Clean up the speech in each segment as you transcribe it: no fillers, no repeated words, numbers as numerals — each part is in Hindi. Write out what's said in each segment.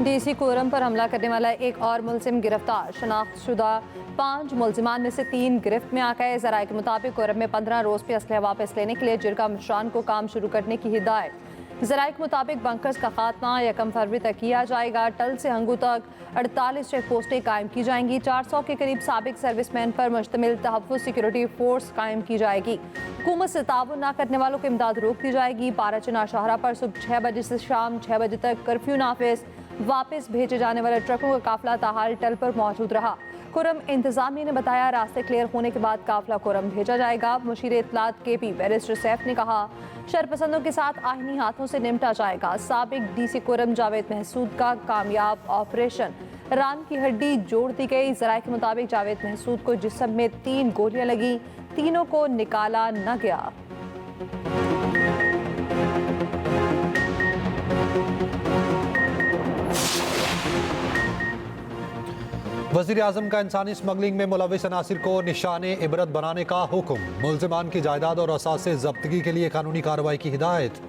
डीसी कोरम पर हमला करने वाला एक और मुलजिम गिरफ्तार। शनाख्तशुदा 5 मुलजिमान में से 3 गिरफ्त में आ गए। ज़राए के मुताबिक कोरम में 15 रोज़ पे असलहा वापस लेने के लिए जिरगा मिशरान को काम शुरू करने की हिदायत। ज़राए के मुताबिक बंकर्स का खात्मा 1 फरवरी तक किया जाएगा। टल से हंगू तक 48 चेक पोस्टें कायम की जाएंगी। 400 के करीब साबिक सर्विसमैन पर मुश्तमिल तहफ़्फ़ुज़ सिक्योरिटी फोर्स कायम की जाएगी। हुकूमत से ताउन न करने वालों को इमदाद रोक दी जाएगी। 12 चनार शाहरा पर सुबह 6 बजे से शाम 6 बजे तक कर्फ्यू नाफिज। वापस भेजे जाने वाले ट्रकों का काफिला ताहाल टल पर मौजूद रहा। कुरम इंतजामिया ने बताया रास्ते क्लियर होने के बाद काफिला कुरम भेजा जाएगा। मुशीर इत्तलात KP बैरिस्टर सैफ ने कहा शरपसंदों के साथ आईनी हाथों से निपटा जाएगा। साबिक DC कुरम जावेद महसूद का कामयाब ऑपरेशन। रान की हड्डी जोड़ दी गई। ज़राए के मुताबिक जावेद महसूद को जिस्म में 3 गोलियां लगी। तीनों को निकाला न गया। वज़ीर आज़म का इंसानी स्मगलिंग में मुलविस अनासिर को निशाने इबरत बनाने का हुक्म। मुल्ज़िमान की जायदाद और असासे जब्तगी के लिए कानूनी कार्रवाई की हिदायत।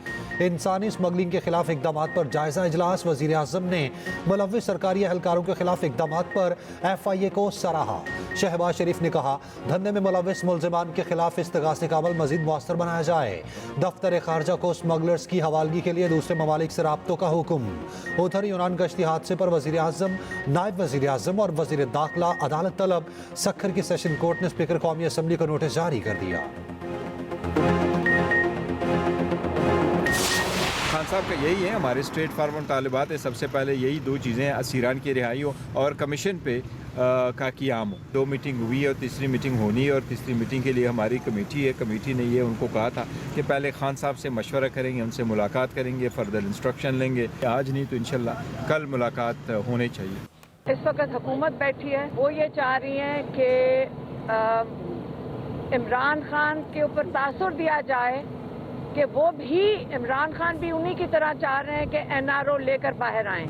इंसानी स्मगलिंग के खिलाफ इकदामात पर जायजा इजलास। वज़ीर आज़म ने मुलविस सरकारी एहलकारों के खिलाफ इकदामात पर FIA को सराहा। शहबाज शरीफ ने कहा धंधे में मुलविस मुल्ज़िमान के खिलाफ इस्तगासे का अमल मज़ीद मौसर बनाया जाए। दफ्तर खारजा को स्मगलर्स की हवालगी के लिए दूसरे ममालिक से राब्तों का हुक्म। उधर यूनान गश्ती हादसे पर वज़ीर आज़म, नायब वज़ीर आज़म और वज़ीर दाखिला अदालत तलब। सखर की सेशन कोर्ट ने स्पीकर कौमी असम्बली को नोटिस जारी कर दिया। खान साहब का यही है, हमारे स्ट्रेट फारवर्ड तालिबात है। सबसे पहले यही 2 चीज़ें असीरान की रिहाई हो और कमीशन पे का क़याम हो। 2 मीटिंग हुई है और तीसरी मीटिंग होनी है और तीसरी मीटिंग के लिए हमारी कमेटी है। कमेटी ने ये उनको कहा था कि पहले खान साहब से मशवरा करेंगे, उनसे मुलाकात करेंगे, फर्दर इंस्ट्रक्शन लेंगे। आज नहीं तो इंशाल्लाह कल मुलाकात होनी चाहिए। इस वक्त हुकूमत बैठी है, वो ये चाह रही है कि इमरान खान के ऊपर तासुर दिया जाए कि वो भी, इमरान खान भी उन्हीं की तरह चाह रहे हैं कि NRO लेकर बाहर आएं।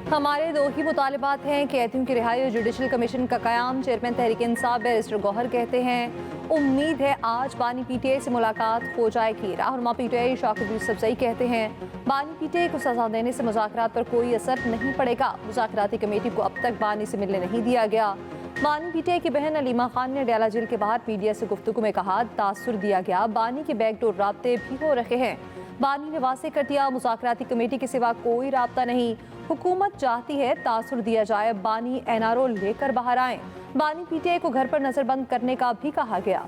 हमारे 2 ही मुतालिबात हैं कि कैदियों की रिहाई और जुडिशल कमीशन का क़याम। चेयरमैन तहरीक इंसाफ बैरिस्टर गौहर कहते हैं उम्मीद है आज बानी PTI से मुलाकात हो जाएगी। रहनुमा PTI शौकत यूसुफजई कहते हैं बानी PTI को सजा देने से मुज़ाकरात पर कोई असर नहीं पड़ेगा। मुज़ाकराती कमेटी को अब तक बानी से मिलने नहीं दिया गया। बानी PTI की बहन अलीमा खान ने डयाला जेल के बाहर मीडिया से गुफ्तगू में कहा तासुर दिया गया, बानी के बैकडोर राब्ते भी हो रहे हैं। बानी ने वाज़ेह कर दिया मुज़ाकराती कमेटी के सिवा कोई राब्ता नहीं। हुकूमत चाहती है तासुर दिया जाए, बानी NRO लेकर बाहर आए। बानी PTI को घर पर नजरबंद करने का भी कहा गया।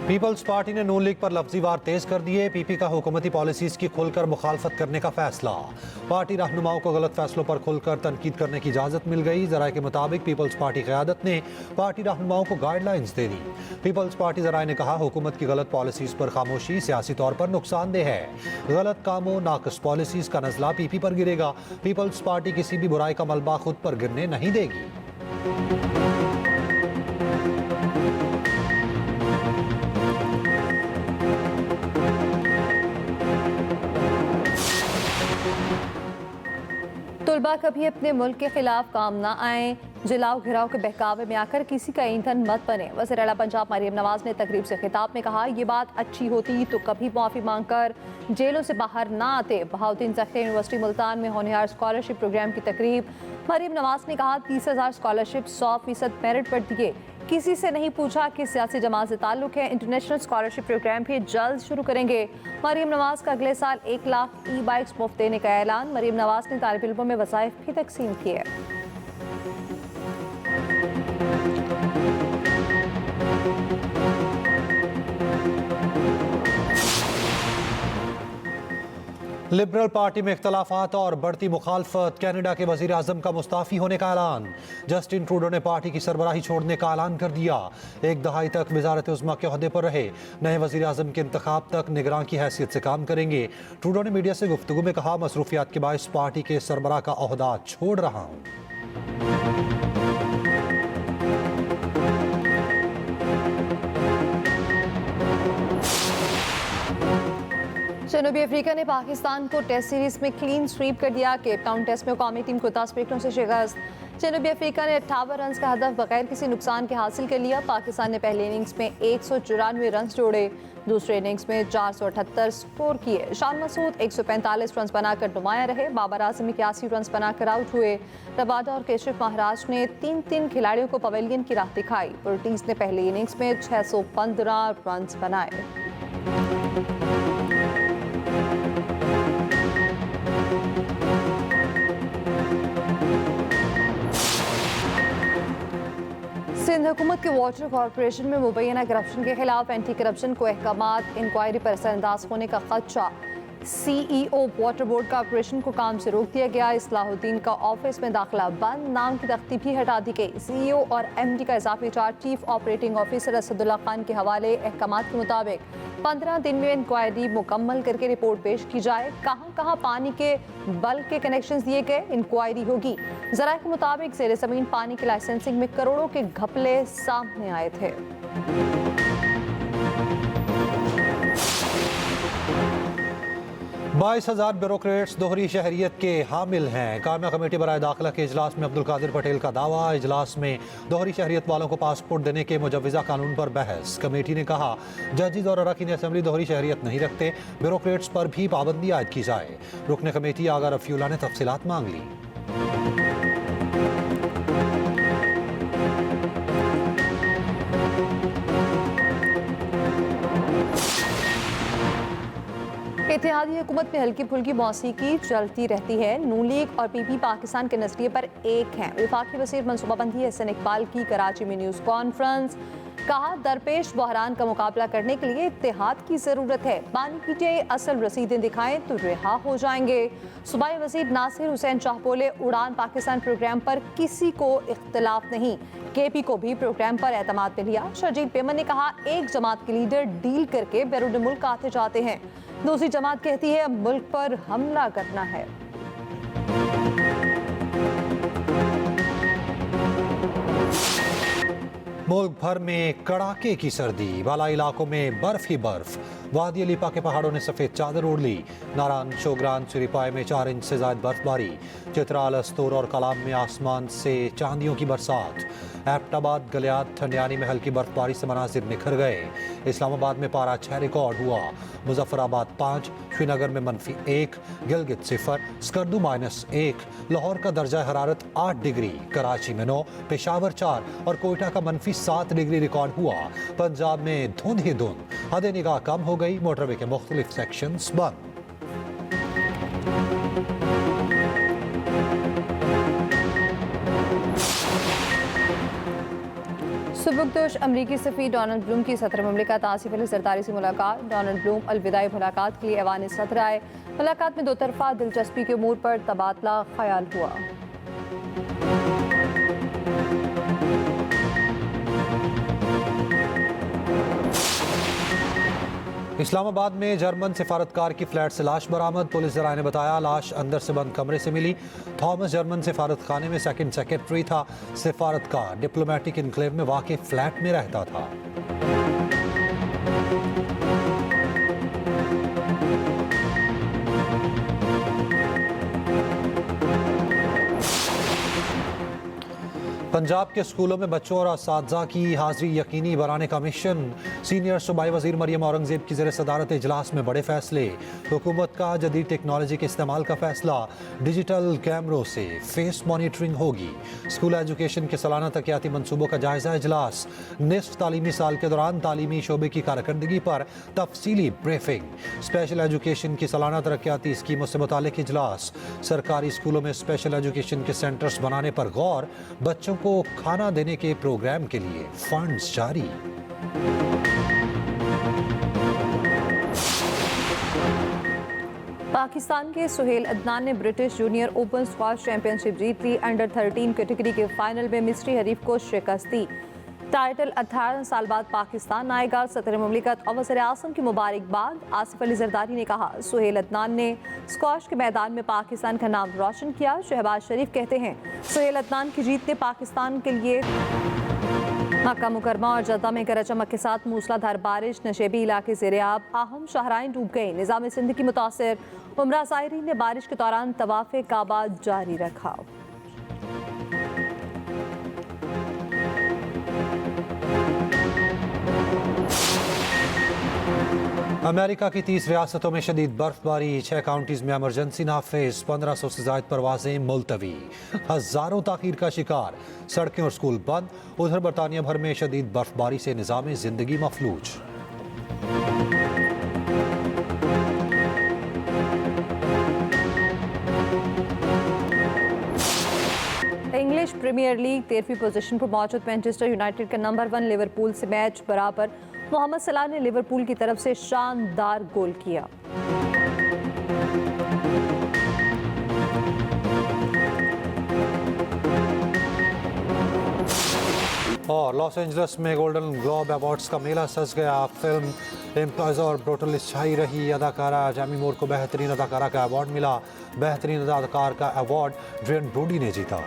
पीपल्स पार्टी ने नून लीग पर लफ्जी वार तेज कर दिए। PP का हुकूमती पॉलिसीज की खुलकर मुखालफत करने का फैसला। पार्टी रहनुमाओं को गलत फैसलों पर खुलकर तनकीद करने की इजाज़त मिल गई। ज़राए के मुताबिक पीपल्स पार्टी क़यादत ने पार्टी रहनुमाओं को गाइडलाइंस दे दी। पीपल्स पार्टी ज़राए ने कहा हुकूमत की गलत पॉलिसीज़ पर खामोशी सियासी तौर पर नुकसानदेह है। गलत कामों नाक़िस पॉलिसीज़ का नज़ला PP पर गिरेगा। पीपल्स पार्टी किसी भी बुराई का मलबा खुद पर गिरने नहीं देगी। तुलबा कभी अपने मुल्क के खिलाफ काम ना आए, जलाओ घिराव के बहकावे में आकर किसी का ईंधन मत बने। वज़ीर आला पंजाब मरियम नवाज ने तकरीब से खिताब में कहा ये बात अच्छी होती तो कभी माफ़ी मांग कर जेलों से बाहर ना आते। बहाउद्दीन ज़ख़्रिया यूनिवर्सिटी मुल्तान में होनहार स्कॉलरशिप प्रोग्राम की तकरीब। मरियम नवाज ने कहा 30,000 स्कॉलरशिप 100% मेरिट पर दिए, किसी से नहीं पूछा कि सियासी जमात से ताल्लुक़ है। इंटरनेशनल स्कॉलरशिप प्रोग्राम भी जल्द शुरू करेंगे। मरियम नवाज का अगले साल 1 लाख ई-बाइक्स मुफ्त देने का ऐलान। मरियम नवाज ने तालिब इल्मों में वज़ाइफ भी तकसीम किए। लिबरल पार्टी में इख्तलाफात और बढ़ती मुखालफत। कनाडा के वज़ीर आज़म का मुस्ताफ़ी होने का ऐलान। जस्टिन ट्रूडो ने पार्टी की सरबराही छोड़ने का ऐलान कर दिया। 1 दहाई तक वज़ारत उज़्मा के ओहदे पर रहे। नए वज़ीर आज़म के इंतखाब तक निगरान की हैसियत से काम करेंगे। ट्रूडो ने मीडिया से गुफ्तगू में कहा मसरूफियात के बायस पार्टी के सरबराह का ओहदा छोड़ रहा हूँ। जनूबी जनूबी अफ्रीका ने पाकिस्तान को टेस्ट सीरीज में क्लीन स्वीप कर दिया। केप टाउन टेस्ट में कौमी टीम को 10 विकेटों से शिकस्त। जनूबी अफ्रीका ने 58 रन का हदफ बगैर किसी नुकसान के हासिल कर लिया। पाकिस्तान ने पहले इनिंग्स में 194 रन जोड़े, दूसरे इनिंग्स में 478 स्कोर किए। शान मसूद 145 रन बनाकर नुमाया रहे। बाबर आजम 81 रन बनाकर आउट हुए। रबाडा और केशव महाराज ने 3 खिलाड़ियों को पवेलियन की राह दिखाई। पुर्टीज ने पहले इनिंग्स में 615 रन बनाए। सिंध हुकूमत के वाटर कॉरपोरेशन में मुबैना करप्शन के खिलाफ एंटी करप्शन को अहकामात इंक्वायरी पर असरअंदाज होने का खदशा। CEO वाटर बोर्ड कॉरपोरेशन को काम से रोक दिया गया। इस्लाहुद्दीन का ऑफिस में दाखिला बंद, नाम की तख्ती भी हटा दी गई। CEO और MD का इजाफी charge chief operating officer Asadullah Khan के हवाले। अहकामात के मुताबिक 15 दिन में इंक्वायरी मुकम्मल करके रिपोर्ट पेश की जाए। कहाँ पानी के बल्क के कनेक्शन दिए गए, इंक्वायरी होगी। जराये के मुताबिक ज़ेर ज़मीन पानी की लाइसेंसिंग में करोड़ों के घपले सामने आए थे। 22,000 ब्यूरोक्रेट्स दोहरी शहरियत के हामिल हैं। कायमा कमेटी बराए दाखिला के इजलास में अब्दुल कादिर पटेल का दावा। इजलास में दोहरी शहरियत वालों को पासपोर्ट देने के मुजव्वज़ा कानून पर बहस। कमेटी ने कहा जजेस और अरकान असेंबली दोहरी शहरियत नहीं रखते, ब्यूरोक्रेट्स पर भी पाबंदी आयद की जाए। रुकन कमेटी आगा रफ़ीउल्लाह ने तफसीलात मांग ली। इत्तेहादी हुकूमत में हल्की फुल्की मौसीकी चलती रहती है। नून लीग और PP पाकिस्तान के नजरिए पर एक हैं। वफाकी वज़ीर मनसूबाबंदी हसन इकबाल की कराची में न्यूज़ कॉन्फ्रेंस। कहा दरपेश बहरान का मुकाबला करने के लिए इत्तेहाद की ज़रूरत है। बानी PTI असल रसीदें दिखाएं तो रिहा हो जाएंगे। सूबाई वज़ीर नासिर हुसैन शाह बोले उड़ान पाकिस्तान प्रोग्राम पर किसी को इख्तलाफ नहीं। KP को भी प्रोग्राम पर एतमाद में लिया। शर्जील पेमन ने कहा एक जमात के लीडर डील करके बैरून मुल्क आते जाते हैं, दूसरी जमात कहती है मुल्क पर हमला करना है। मुल्क भर में कड़ाके की सर्दी, बाला इलाकों में बर्फ ही बर्फ। वादी अलीपा के पहाड़ों ने सफ़ेद चादर ओढ़ ली। नारान, शोग्रान, सिरिपाई में 4 इंच से ज़ायद बर्फबारी। चित्राल, अस्तूर और कलाम में आसमान से चांदियों की बरसात। एबटाबाद, गलियात, ठंडियानी में हल्की बर्फबारी से मनाजिर निखर गए। इस्लामाबाद में पारा 6 रिकॉर्ड हुआ। मुजफ्फराबाद 5, श्रीनगर में -1, गिलगित 0, स्कर्दू -1, लाहौर का दर्जा हरारत 8 डिग्री, कराची में 9, पेशावर 4 और कोयटा का -7 डिग्री रिकॉर्ड हुआ। पंजाब में धुंध ही धुंध, हद निगाह कम हो गई। मोटरवे के मुख्तलिफ सेक्शंस बंद। सुबुकदोश अमरीकी सफ़ी डोनाल्ड ब्लूम की सदर ममलिकत आसिफ अली जरदारी से मुलाकात। डोनाल्ड ब्लूम अलविदाई मुलाकात के लिए ऐवान सदर आए। मुलाकात में 2 तरफा दिलचस्पी के अमूर पर तबादला ख्याल हुआ। इस्लामाबाद में जर्मन सिफारतकार की फ्लैट से लाश बरामद। पुलिस जराये ने बताया लाश अंदर से बंद कमरे से मिली। थॉमस जर्मन सिफारत खाने में सेकंड सेक्रेटरी था। सिफारतकार डिप्लोमेटिक इनक्लेव में वाक़ फ्लैट में रहता था। पंजाब के स्कूलों में बच्चों और असातिज़ा की हाजिरी यकीनी बनाने का मिशन। सीनियर सूबाई वज़ीर मरियम औरंगज़ेब की ज़ेर सदारत इजलास में बड़े फैसले। हुकूमत का जदीद टेक्नोलॉजी के इस्तेमाल का फैसला। डिजिटल कैमरों से फेस मॉनिटरिंग होगी। स्कूल एजुकेशन के सालाना तरक्याती मनसूबों का जायज़ा इजलास। निस्फ तालीमी साल के दौरान तालीमी शोबे की कारकर्दगी पर तफसीली ब्रीफिंग। स्पेशल एजुकेशन की सालाना तरक्याती स्कीमों से मुतालिक इजलास। सरकारी स्कूलों में स्पेशल एजुकेशन के सेंटर्स बनाने पर गौर। बच्चों को खाना देने के प्रोग्राम के लिए फंड्स जारी। पाकिस्तान के सुहेल अदनान ने British junior open squash championship जीत ली। अंडर 13 कैटेगरी के फाइनल में मिस्री हरीफ को शिकस्त दी। टाइटल 18 साल बाद पाकिस्तान आएगा। सदर मुमलिकत और वज़ीर आज़म की मुबारकबाद। आसिफ अली जरदारी ने कहा सुहेल अदनान ने स्क्वाश के मैदान में पाकिस्तान का नाम रोशन किया। शहबाज शरीफ कहते हैं सुहेल अदनान की जीत ने पाकिस्तान के लिए मक्का मुकरमा और जद्दा में गरज चमक के साथ मूसलाधार बारिश, नशेबी इलाके ज़ेर-ए-आब, अहम शाहराइन डूब गई। निज़ाम ज़िंदगी मुतासिर, उम्रा ज़ायरीन ने बारिश के दौरान तवाफ़े काबा जारी रखा। अमेरिका की 30 रियासतों में शदीद बर्फबारी, 6 काउंटीज में एमरजेंसी नाफिज, 1500 से ज़ायद परवाजें मुलतवी, हज़ारों ताख़ीर का शिकार, सड़कें और स्कूल बंद। उधर बरतानिया भर में शदीद बर्फबारी से निज़ाम ज़िंदगी मफलूज। इंग्लिश प्रीमियर लीग 13वीं पोजीशन पर मौजूद मैनचेस्टर यूनाइटेड का नंबर 1 लिवरपूल से मैच बराबर। मोहम्मद सलाह ने लिवरपूल की तरफ से शानदार गोल किया। और लॉस एंजल्स में गोल्डन ग्लोब अवार्ड्स का मेला सज गया। फिल्म एम्प्लॉयज और ब्रूटलिस्ट छाई रही। अदाकारा जेमी मूर को बेहतरीन अदाकारा का अवार्ड मिला। बेहतरीन अदाकार का अवार्ड ड्रेन ब्रोडी ने जीता।